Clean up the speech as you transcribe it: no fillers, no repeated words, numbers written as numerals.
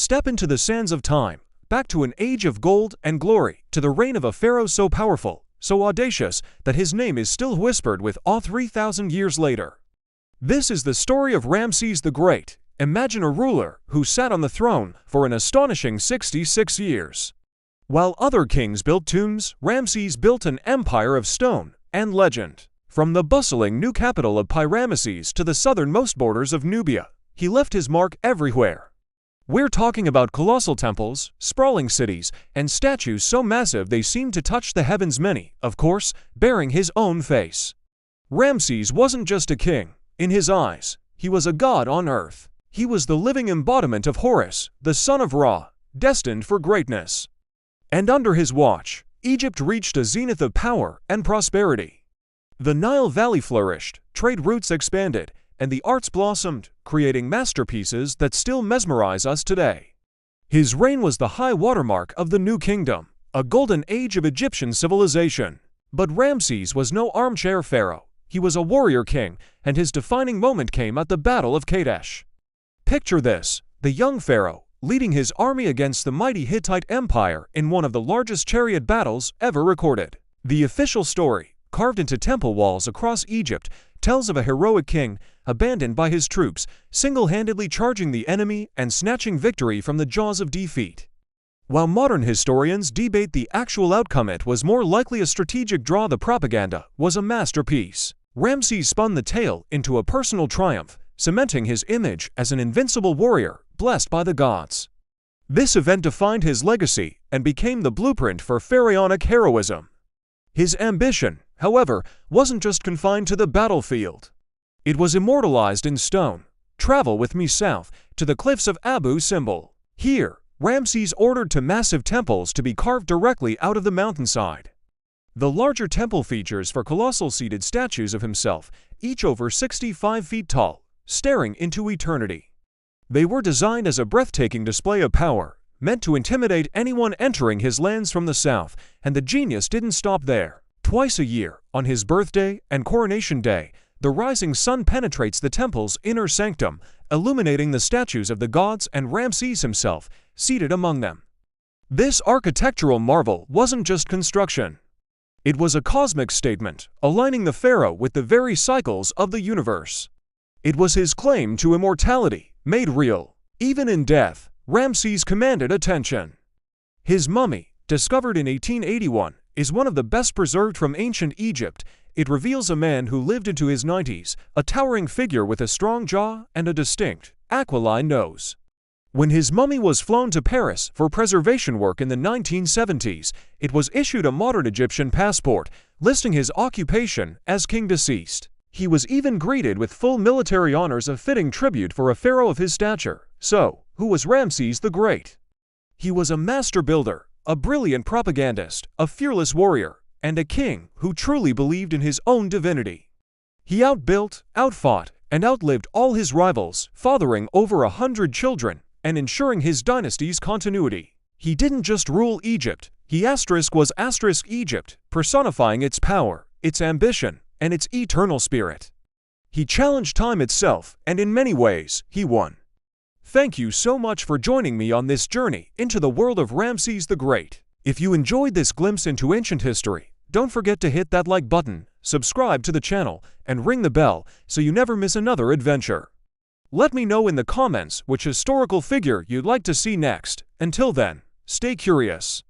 Step into the sands of time, back to an age of gold and glory, to the reign of a pharaoh so powerful, so audacious, that his name is still whispered with awe 3,000 years later. This is the story of Ramses the Great. Imagine a ruler who sat on the throne for an astonishing 66 years. While other kings built tombs, Ramses built an empire of stone and legend. From the bustling new capital of Ramesses to the southernmost borders of Nubia, he left his mark everywhere. We're talking about colossal temples, sprawling cities, and statues so massive they seem to touch the heavens, many, of course, bearing his own face. Ramses wasn't just a king. In his eyes, he was a god on earth. He was the living embodiment of Horus, the son of Ra, destined for greatness. And under his watch, Egypt reached a zenith of power and prosperity. The Nile Valley flourished, trade routes expanded, and the arts blossomed, creating masterpieces that still mesmerize us today. His reign was the high watermark of the New Kingdom, a golden age of Egyptian civilization. But Ramses was no armchair pharaoh. He was a warrior king, and his defining moment came at the Battle of Kadesh. Picture this: the young pharaoh, leading his army against the mighty Hittite Empire in one of the largest chariot battles ever recorded. The official story, carved into temple walls across Egypt, tells of a heroic king, abandoned by his troops, single-handedly charging the enemy and snatching victory from the jaws of defeat. While modern historians debate the actual outcome, it was more likely a strategic draw. The propaganda was a masterpiece. Ramses spun the tale into a personal triumph, cementing his image as an invincible warrior, blessed by the gods. This event defined his legacy and became the blueprint for pharaonic heroism. His ambition, however, wasn't just confined to the battlefield. It was immortalized in stone. Travel with me south to the cliffs of Abu Simbel. Here, Ramses ordered two massive temples to be carved directly out of the mountainside. The larger temple features four colossal seated statues of himself, each over 65 feet tall, staring into eternity. They were designed as a breathtaking display of power, meant to intimidate anyone entering his lands from the south, and the genius didn't stop there. Twice a year, on his birthday and coronation day, the rising sun penetrates the temple's inner sanctum, illuminating the statues of the gods and Ramses himself, seated among them. This architectural marvel wasn't just construction. It was a cosmic statement, aligning the pharaoh with the very cycles of the universe. It was his claim to immortality, made real. Even in death, Ramses commanded attention. His mummy, discovered in 1881, is one of the best preserved from ancient Egypt. It reveals a man who lived into his 90s, a towering figure with a strong jaw and a distinct, aquiline nose. When his mummy was flown to Paris for preservation work in the 1970s, it was issued a modern Egyptian passport, listing his occupation as king deceased. He was even greeted with full military honors, a fitting tribute for a pharaoh of his stature. So, who was Ramses the Great? He was a master builder, a brilliant propagandist, a fearless warrior, and a king who truly believed in his own divinity. He outbuilt, outfought, and outlived all his rivals, fathering over 100 children and ensuring his dynasty's continuity. He didn't just rule Egypt, he was Egypt, personifying its power, its ambition, and its eternal spirit. He challenged time itself, and in many ways, he won. Thank you so much for joining me on this journey into the world of Ramses the Great. If you enjoyed this glimpse into ancient history, don't forget to hit that like button, subscribe to the channel, and ring the bell so you never miss another adventure. Let me know in the comments which historical figure you'd like to see next. Until then, stay curious.